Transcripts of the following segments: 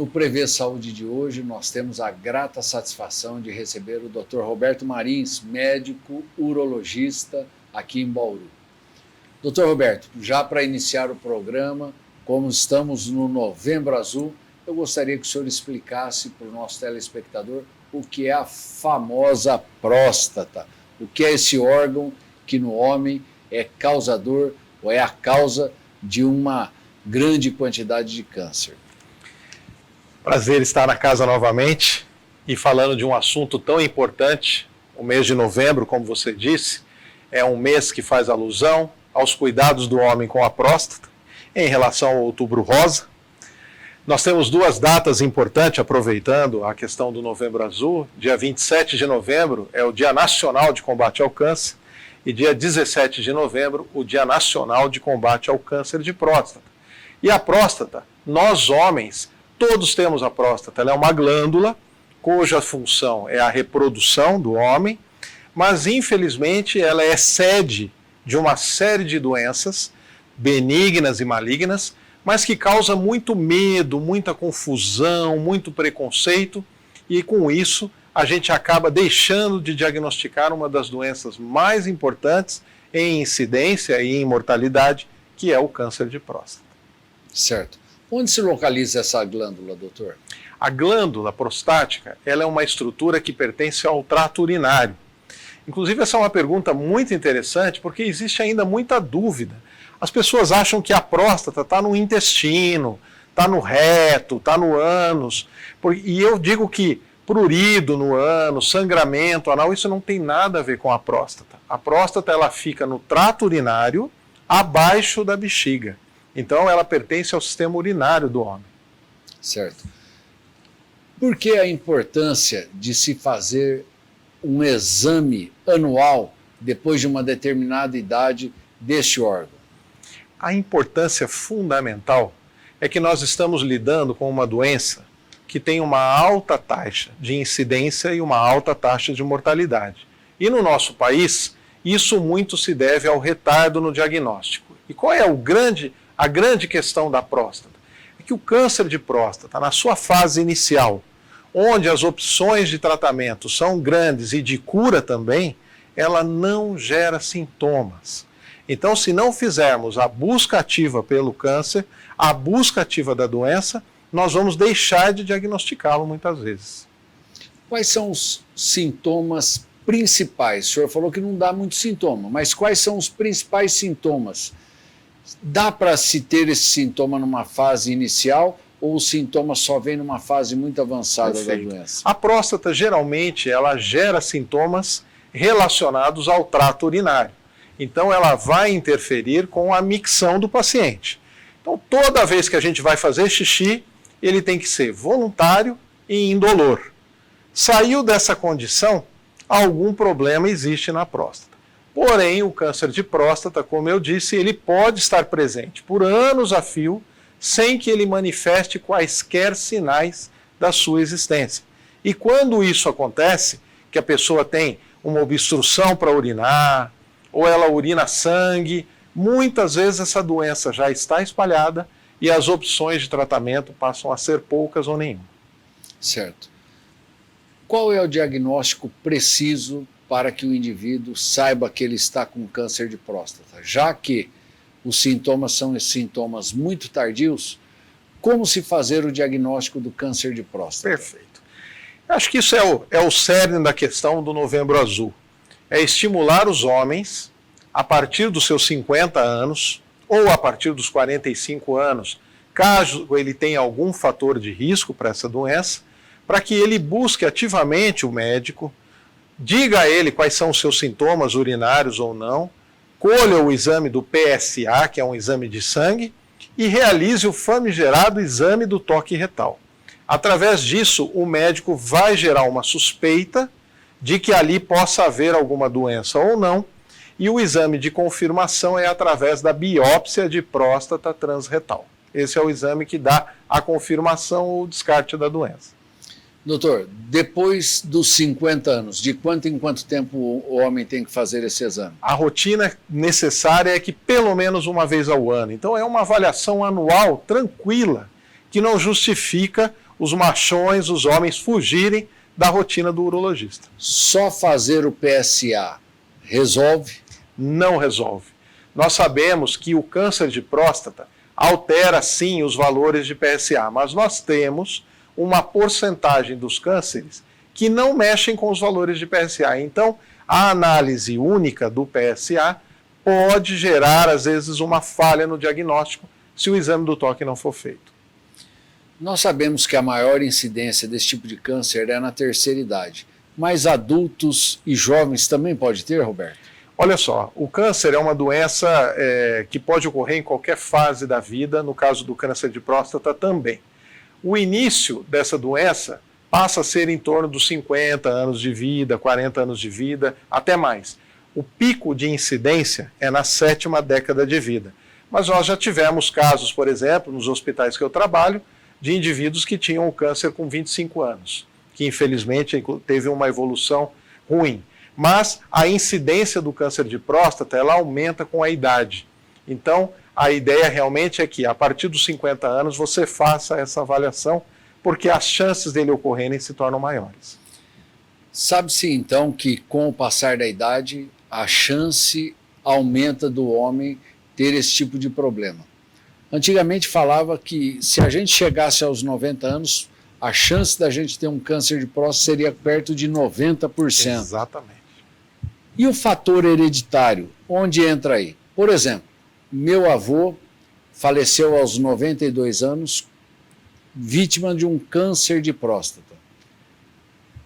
Prevê Saúde de hoje, nós temos a grata satisfação de receber o Dr. Roberto Marins, médico urologista aqui em Bauru. Dr. Roberto, já para iniciar o programa, como estamos no Novembro Azul, eu gostaria que o senhor explicasse para o nosso telespectador o que é a famosa próstata, o que é esse órgão que no homem é causador ou é a causa de uma grande quantidade de câncer. Prazer estar na casa novamente e falando de um assunto tão importante. O mês de novembro, como você disse, é um mês que faz alusão aos cuidados do homem com a próstata em relação ao Outubro Rosa. Nós temos duas datas importantes, aproveitando a questão do Novembro Azul. Dia 27 de novembro é o Dia Nacional de Combate ao Câncer e dia 17 de novembro, o Dia Nacional de Combate ao Câncer de Próstata. E a próstata, nós homens, todos temos a próstata. Ela é uma glândula cuja função é a reprodução do homem, mas infelizmente ela é sede de uma série de doenças benignas e malignas, mas que causa muito medo, muita confusão, muito preconceito, e com isso a gente acaba deixando de diagnosticar uma das doenças mais importantes em incidência e em mortalidade, que é o câncer de próstata. Certo. Onde se localiza essa glândula, doutor? A glândula prostática, ela é uma estrutura que pertence ao trato urinário. Inclusive, essa é uma pergunta muito interessante, porque existe ainda muita dúvida. As pessoas acham que a próstata está no intestino, está no reto, está no ânus. E eu digo que prurido no ânus, sangramento anal, isso não tem nada a ver com a próstata. A próstata ela fica no trato urinário, abaixo da bexiga. Então, ela pertence ao sistema urinário do homem. Certo. Por que a importância de se fazer um exame anual depois de uma determinada idade deste órgão? A importância fundamental é que nós estamos lidando com uma doença que tem uma alta taxa de incidência e uma alta taxa de mortalidade. E no nosso país, isso muito se deve ao retardo no diagnóstico. E qual é a grande questão da próstata? É que o câncer de próstata, na sua fase inicial, onde as opções de tratamento são grandes e de cura também, ela não gera sintomas. Então, se não fizermos a busca ativa pelo câncer, a busca ativa da doença, nós vamos deixar de diagnosticá-lo muitas vezes. Quais são os sintomas principais? O senhor falou que não dá muito sintoma, mas quais são os principais sintomas? Dá para se ter esse sintoma numa fase inicial ou o sintoma só vem numa fase muito avançada Perfeito. da doença? A próstata, geralmente, ela gera sintomas relacionados ao trato urinário. Então, ela vai interferir com a micção do paciente. Então, toda vez que a gente vai fazer xixi, ele tem que ser voluntário e indolor. Saiu dessa condição, algum problema existe na próstata. Porém, o câncer de próstata, como eu disse, ele pode estar presente por anos a fio, sem que ele manifeste quaisquer sinais da sua existência. E quando isso acontece, que a pessoa tem uma obstrução para urinar, ou ela urina sangue, muitas vezes essa doença já está espalhada e as opções de tratamento passam a ser poucas ou nenhuma. Certo. Qual é o diagnóstico preciso para que o indivíduo saiba que ele está com câncer de próstata? Já que os sintomas são sintomas muito tardios, como se fazer o diagnóstico do câncer de próstata? Perfeito. Acho que isso é o cerne da questão do Novembro Azul. É estimular os homens, a partir dos seus 50 anos, ou a partir dos 45 anos, caso ele tenha algum fator de risco para essa doença, para que ele busque ativamente o médico, diga a ele quais são os seus sintomas urinários ou não, colha o exame do PSA, que é um exame de sangue, e realize o famigerado exame do toque retal. Através disso, o médico vai gerar uma suspeita de que ali possa haver alguma doença ou não, e o exame de confirmação é através da biópsia de próstata transretal. Esse é o exame que dá a confirmação ou o descarte da doença. Doutor, depois dos 50 anos, de quanto em quanto tempo o homem tem que fazer esse exame? A rotina necessária é que pelo menos uma vez ao ano. Então é uma avaliação anual tranquila, que não justifica os machões, os homens fugirem da rotina do urologista. Só fazer o PSA resolve? Não resolve. Nós sabemos que o câncer de próstata altera sim os valores de PSA, mas nós temos uma porcentagem dos cânceres que não mexem com os valores de PSA. Então, a análise única do PSA pode gerar, às vezes, uma falha no diagnóstico se o exame do toque não for feito. Nós sabemos que a maior incidência desse tipo de câncer é na terceira idade, mas adultos e jovens também pode ter, Roberto? Olha só, o câncer é uma doença que pode ocorrer em qualquer fase da vida, no caso do câncer de próstata também. O início dessa doença passa a ser em torno dos 50 anos de vida, 40 anos de vida, até mais. O pico de incidência é na 7ª década de vida. Mas nós já tivemos casos, por exemplo, nos hospitais que eu trabalho, de indivíduos que tinham o câncer com 25 anos, que infelizmente teve uma evolução ruim. Mas a incidência do câncer de próstata, ela aumenta com a idade. Então, a ideia realmente é que a partir dos 50 anos você faça essa avaliação, porque as chances dele ocorrerem se tornam maiores. Sabe-se então que com o passar da idade, a chance aumenta do homem ter esse tipo de problema. Antigamente falava que se a gente chegasse aos 90 anos, a chance da gente ter um câncer de próstata seria perto de 90%. Exatamente. E o fator hereditário, onde entra aí? Por exemplo, meu avô faleceu aos 92 anos, vítima de um câncer de próstata.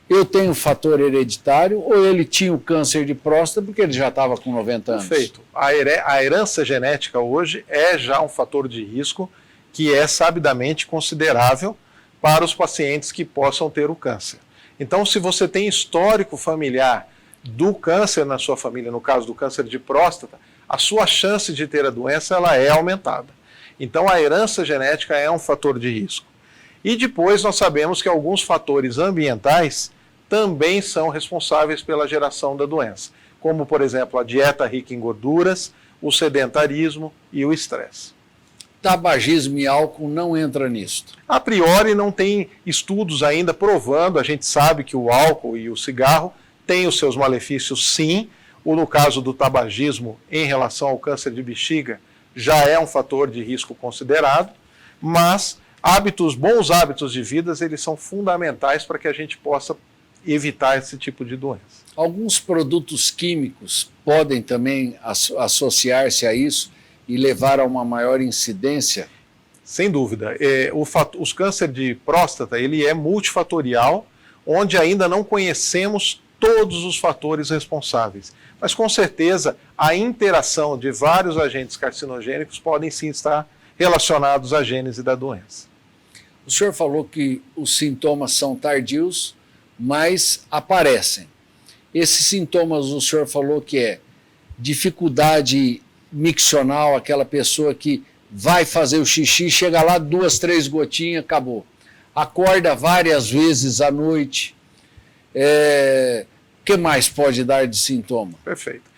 Eu tenho fator hereditário ou ele tinha o câncer de próstata porque ele já estava com 90 anos? Perfeito. A herança genética hoje é já um fator de risco que é sabidamente considerável para os pacientes que possam ter o câncer. Então, se você tem histórico familiar do câncer na sua família, no caso do câncer de próstata, a sua chance de ter a doença ela é aumentada. Então, a herança genética é um fator de risco. E depois nós sabemos que alguns fatores ambientais também são responsáveis pela geração da doença, como, por exemplo, a dieta rica em gorduras, o sedentarismo e o estresse. Tabagismo e álcool não entra nisso? A priori não tem estudos ainda provando, a gente sabe que o álcool e o cigarro têm os seus malefícios sim, ou no caso do tabagismo em relação ao câncer de bexiga, já é um fator de risco considerado, mas bons hábitos de vida, eles são fundamentais para que a gente possa evitar esse tipo de doença. Alguns produtos químicos podem também associar-se a isso e levar a uma maior incidência? Sem dúvida. Os câncer de próstata, ele é multifatorial, onde ainda não conhecemos todos os fatores responsáveis. Mas com certeza a interação de vários agentes carcinogênicos podem sim estar relacionados à gênese da doença. O senhor falou que os sintomas são tardios, mas aparecem. Esses sintomas o senhor falou que é dificuldade miccional, aquela pessoa que vai fazer o xixi, chega lá, 2, 3 gotinhas, acabou. Acorda várias vezes à noite. O que mais pode dar de sintoma? Perfeito.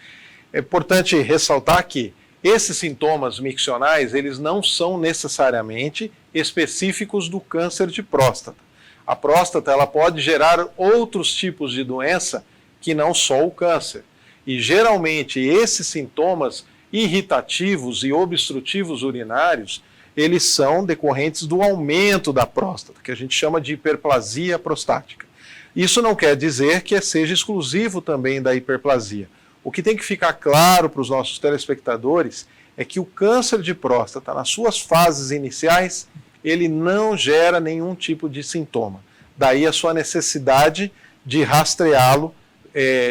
É importante ressaltar que esses sintomas miccionais, eles não são necessariamente específicos do câncer de próstata. A próstata, ela pode gerar outros tipos de doença que não só o câncer. E geralmente esses sintomas irritativos e obstrutivos urinários, eles são decorrentes do aumento da próstata, que a gente chama de hiperplasia prostática. Isso não quer dizer que seja exclusivo também da hiperplasia. O que tem que ficar claro para os nossos telespectadores é que o câncer de próstata, nas suas fases iniciais, ele não gera nenhum tipo de sintoma. Daí a sua necessidade de rastreá-lo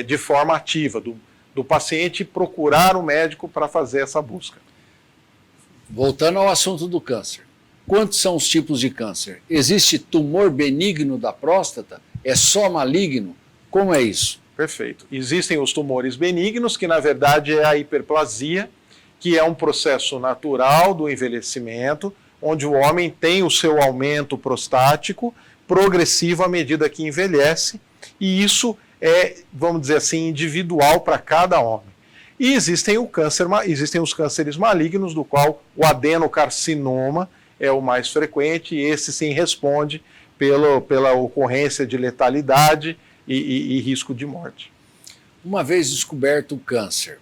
de forma ativa, do paciente procurar o médico para fazer essa busca. Voltando ao assunto do câncer. Quantos são os tipos de câncer? Existe tumor benigno da próstata? É só maligno? Como é isso? Perfeito. Existem os tumores benignos, que na verdade é a hiperplasia, que é um processo natural do envelhecimento, onde o homem tem o seu aumento prostático progressivo à medida que envelhece, e isso é, vamos dizer assim, individual para cada homem. E existem os cânceres malignos, do qual o adenocarcinoma é o mais frequente, e esse sim responde pela ocorrência de letalidade e risco de morte. Uma vez descoberto o câncer,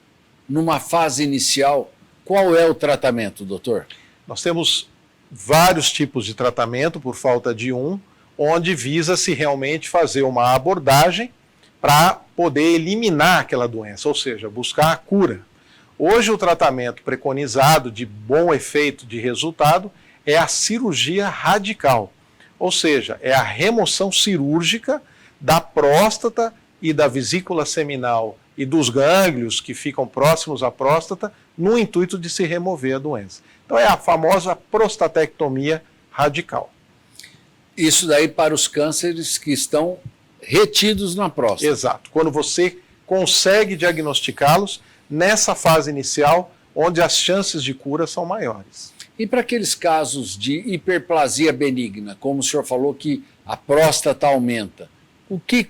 numa fase inicial, qual é o tratamento, doutor? Nós temos vários tipos de tratamento, por falta de um, onde visa-se realmente fazer uma abordagem para poder eliminar aquela doença, ou seja, buscar a cura. Hoje o tratamento preconizado de bom efeito de resultado é a cirurgia radical, ou seja, é a remoção cirúrgica da próstata e da vesícula seminal e dos gânglios que ficam próximos à próstata no intuito de se remover a doença. Então é a famosa prostatectomia radical. Isso daí para os cânceres que estão retidos na próstata. Exato. Quando você consegue diagnosticá-los nessa fase inicial, onde as chances de cura são maiores. E para aqueles casos de hiperplasia benigna, como o senhor falou que a próstata aumenta,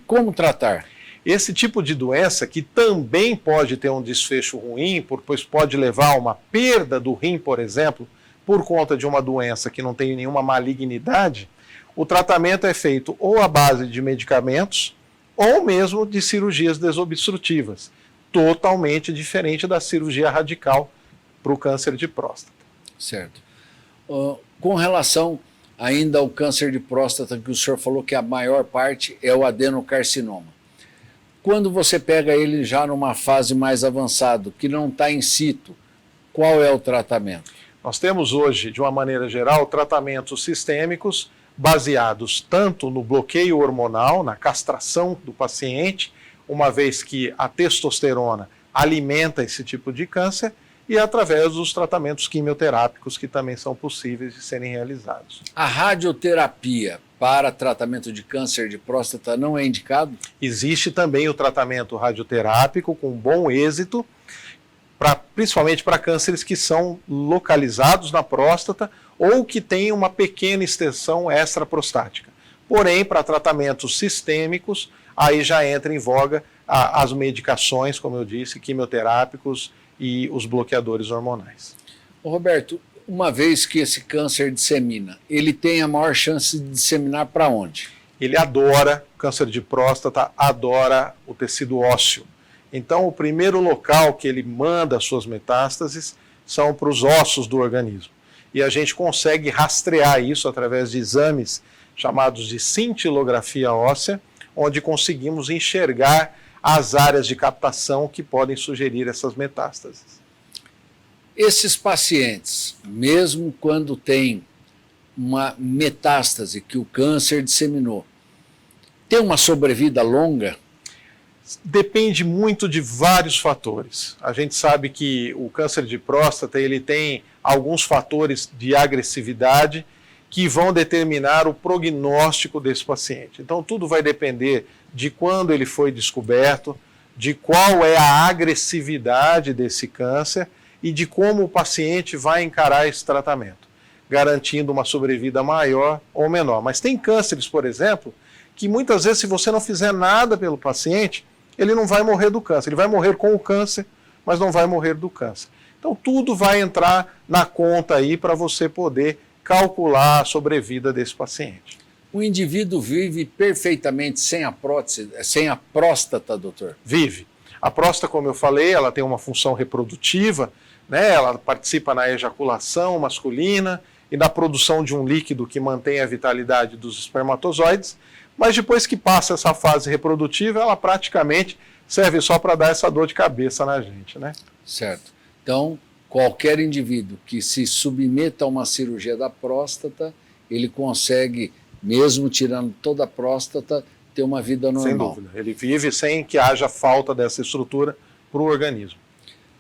como tratar? Esse tipo de doença, que também pode ter um desfecho ruim, pois pode levar a uma perda do rim, por exemplo, por conta de uma doença que não tem nenhuma malignidade, o tratamento é feito ou à base de medicamentos ou mesmo de cirurgias desobstrutivas, totalmente diferente da cirurgia radical para o câncer de próstata. Certo. Com relação ainda ao câncer de próstata, que o senhor falou que a maior parte é o adenocarcinoma. Quando você pega ele já numa fase mais avançada, que não está in situ, qual é o tratamento? Nós temos hoje, de uma maneira geral, tratamentos sistêmicos baseados tanto no bloqueio hormonal, na castração do paciente, uma vez que a testosterona alimenta esse tipo de câncer, e através dos tratamentos quimioterápicos que também são possíveis de serem realizados. A radioterapia para tratamento de câncer de próstata não é indicado? Existe também o tratamento radioterápico com bom êxito, principalmente para cânceres que são localizados na próstata ou que têm uma pequena extensão extraprostática. Porém, para tratamentos sistêmicos, aí já entra em voga as medicações, como eu disse, quimioterápicos e os bloqueadores hormonais. Roberto, uma vez que esse câncer dissemina, ele tem a maior chance de disseminar para onde? Ele adora, o câncer de próstata adora o tecido ósseo. Então, o primeiro local que ele manda suas metástases são para os ossos do organismo. E a gente consegue rastrear isso através de exames chamados de cintilografia óssea, onde conseguimos enxergar as áreas de captação que podem sugerir essas metástases. Esses pacientes, mesmo quando tem uma metástase que o câncer disseminou, tem uma sobrevida longa? Depende muito de vários fatores. A gente sabe que o câncer de próstata ele tem alguns fatores de agressividade que vão determinar o prognóstico desse paciente. Então tudo vai depender de quando ele foi descoberto, de qual é a agressividade desse câncer e de como o paciente vai encarar esse tratamento, garantindo uma sobrevida maior ou menor. Mas tem cânceres, por exemplo, que muitas vezes se você não fizer nada pelo paciente, ele não vai morrer do câncer, ele vai morrer com o câncer, mas não vai morrer do câncer. Então tudo vai entrar na conta aí para você poder calcular a sobrevida desse paciente. O indivíduo vive perfeitamente sem a prótese, sem a próstata, doutor? Vive. A próstata, como eu falei, ela tem uma função reprodutiva, né? Ela participa na ejaculação masculina e na produção de um líquido que mantém a vitalidade dos espermatozoides, mas depois que passa essa fase reprodutiva, ela praticamente serve só para dar essa dor de cabeça na gente, né? Certo. Então, qualquer indivíduo que se submeta a uma cirurgia da próstata, ele consegue, mesmo tirando toda a próstata, ter uma vida normal. Sem dúvida. Ele vive sem que haja falta dessa estrutura para o organismo.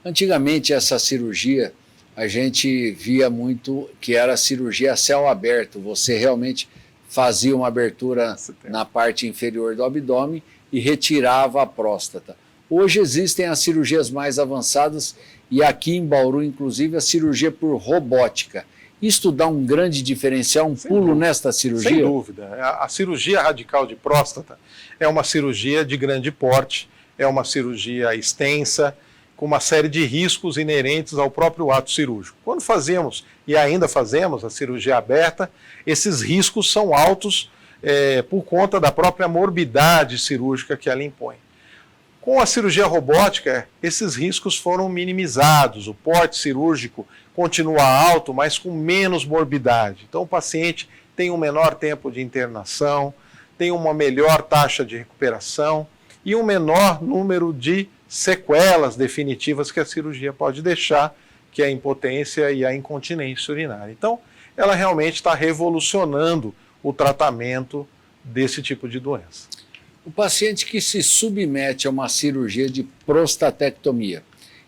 Antigamente, essa cirurgia, a gente via muito que era a cirurgia a céu aberto. Você realmente fazia uma abertura na parte inferior do abdômen e retirava a próstata. Hoje existem as cirurgias mais avançadas e aqui em Bauru, inclusive, a cirurgia por robótica. Isto dá um grande diferencial, um pulo nesta cirurgia? Sem dúvida. A cirurgia radical de próstata é uma cirurgia de grande porte, é uma cirurgia extensa, com uma série de riscos inerentes ao próprio ato cirúrgico. Quando fazemos, e ainda fazemos, a cirurgia aberta, esses riscos são altos por conta da própria morbidade cirúrgica que ela impõe. Com a cirurgia robótica, esses riscos foram minimizados, o porte cirúrgico continua alto, mas com menos morbidade. Então o paciente tem um menor tempo de internação, tem uma melhor taxa de recuperação e um menor número de sequelas definitivas que a cirurgia pode deixar, que é a impotência e a incontinência urinária. Então, ela realmente está revolucionando o tratamento desse tipo de doença. O paciente que se submete a uma cirurgia de prostatectomia,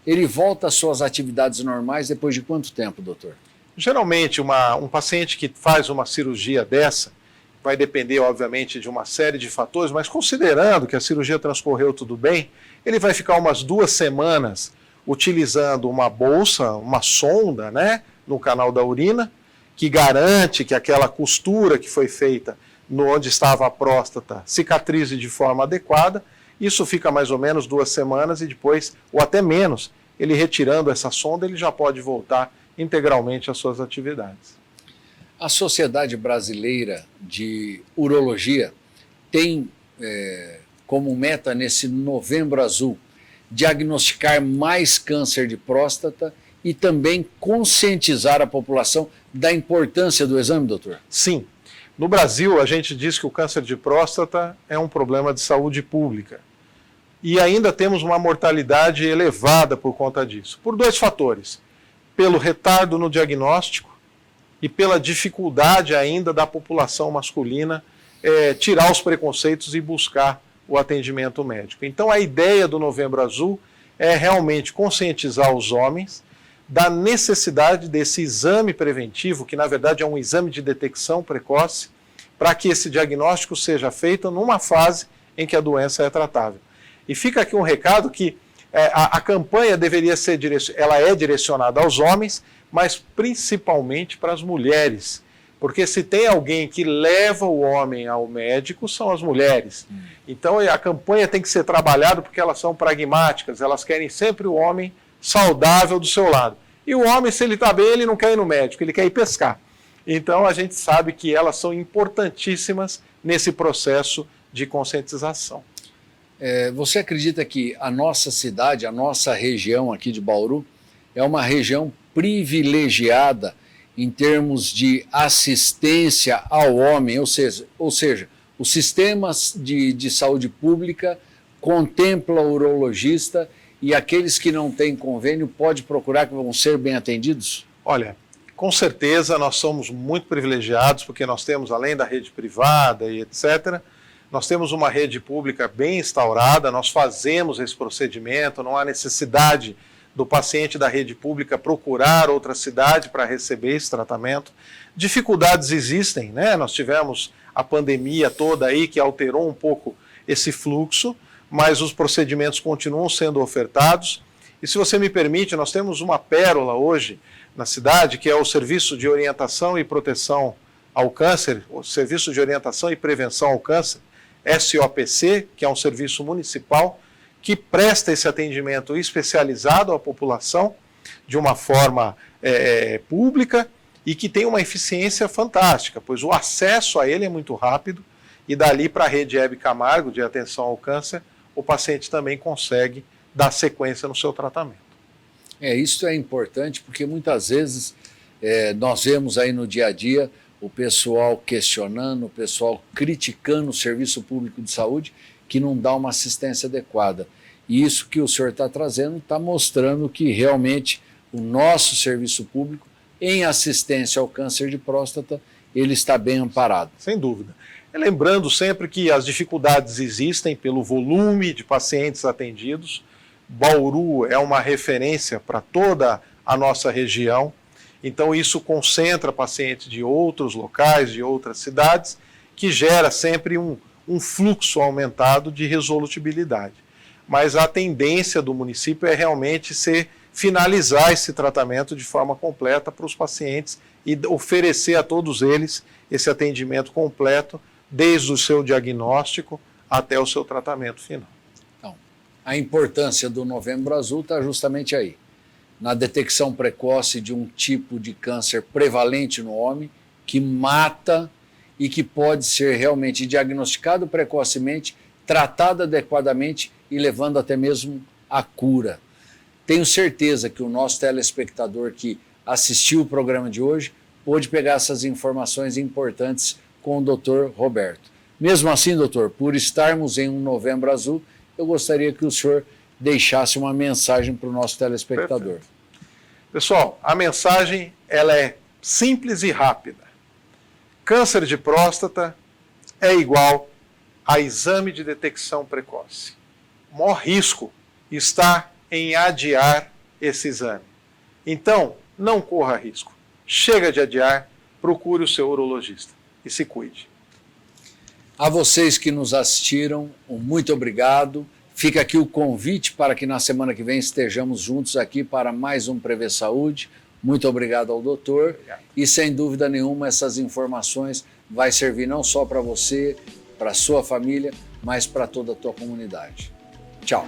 ele volta às suas atividades normais depois de quanto tempo, doutor? Geralmente, um paciente que faz uma cirurgia dessa, vai depender, obviamente, de uma série de fatores, mas considerando que a cirurgia transcorreu tudo bem, ele vai ficar umas 2 semanas utilizando uma bolsa, uma sonda, né, no canal da urina, que garante que aquela costura que foi feita onde estava a próstata cicatrize de forma adequada. Isso fica mais ou menos 2 semanas e depois, ou até menos, ele retirando essa sonda, ele já pode voltar integralmente às suas atividades. A Sociedade Brasileira de Urologia tem como meta nesse Novembro Azul diagnosticar mais câncer de próstata e também conscientizar a população da importância do exame, doutor? Sim. No Brasil, a gente diz que o câncer de próstata é um problema de saúde pública. E ainda temos uma mortalidade elevada por conta disso. Por 2 fatores. Pelo retardo no diagnóstico e pela dificuldade ainda da população masculina tirar os preconceitos e buscar o atendimento médico. Então a ideia do Novembro Azul é realmente conscientizar os homens da necessidade desse exame preventivo, que na verdade é um exame de detecção precoce, para que esse diagnóstico seja feito numa fase em que a doença é tratável. E fica aqui um recado que a campanha deveria ser ela é direcionada aos homens, mas principalmente para as mulheres. Porque se tem alguém que leva o homem ao médico, são as mulheres. Então a campanha tem que ser trabalhada porque elas são pragmáticas, elas querem sempre o homem saudável do seu lado. E o homem, se ele está bem, ele não quer ir no médico, ele quer ir pescar. Então a gente sabe que elas são importantíssimas nesse processo de conscientização. Você acredita que a nossa cidade, a nossa região aqui de Bauru, é uma região privilegiada em termos de assistência ao homem, ou seja, os sistemas de saúde pública contemplam o urologista e aqueles que não têm convênio podem procurar que vão ser bem atendidos? Olha, com certeza nós somos muito privilegiados porque nós temos, além da rede privada e etc., nós temos uma rede pública bem instaurada, nós fazemos esse procedimento, não há necessidade do paciente da rede pública procurar outra cidade para receber esse tratamento. Dificuldades existem, né? Nós tivemos a pandemia toda aí que alterou um pouco esse fluxo, mas os procedimentos continuam sendo ofertados. E se você me permite, nós temos uma pérola hoje na cidade, que é o Serviço de Orientação e Proteção ao Câncer, o Serviço de Orientação e Prevenção ao Câncer, SOPC, que é um serviço municipal, que presta esse atendimento especializado à população de uma forma pública e que tem uma eficiência fantástica, pois o acesso a ele é muito rápido e dali para a rede Hebe Camargo de atenção ao câncer, o paciente também consegue dar sequência no seu tratamento. Isso é importante porque muitas vezes nós vemos aí no dia a dia o pessoal questionando, o pessoal criticando o serviço público de saúde que não dá uma assistência adequada. E isso que o senhor está trazendo está mostrando que realmente o nosso serviço público em assistência ao câncer de próstata, ele está bem amparado. Sem dúvida. Lembrando sempre que as dificuldades existem pelo volume de pacientes atendidos. Bauru é uma referência para toda a nossa região, então isso concentra pacientes de outros locais, de outras cidades, que gera sempre um fluxo aumentado de resolutibilidade. Mas a tendência do município é realmente finalizar esse tratamento de forma completa para os pacientes e oferecer a todos eles esse atendimento completo, desde o seu diagnóstico até o seu tratamento final. Então, a importância do Novembro Azul está justamente aí, na detecção precoce de um tipo de câncer prevalente no homem, que mata e que pode ser realmente diagnosticado precocemente, tratado adequadamente e levando até mesmo à cura. Tenho certeza que o nosso telespectador que assistiu o programa de hoje pôde pegar essas informações importantes com o Dr. Roberto. Mesmo assim, doutor, por estarmos em um Novembro Azul, eu gostaria que o senhor deixasse uma mensagem para o nosso telespectador. Perfeito. Pessoal, a mensagem ela é simples e rápida. Câncer de próstata é igual a exame de detecção precoce. O maior risco está em adiar esse exame. Então, não corra risco. Chega de adiar, procure o seu urologista e se cuide. A vocês que nos assistiram, um muito obrigado. Fica aqui o convite para que na semana que vem estejamos juntos aqui para mais um Prever Saúde. Muito obrigado ao doutor. Obrigado. E sem dúvida nenhuma essas informações vai servir não só para você, para a sua família, mas para toda a tua comunidade. Tchau.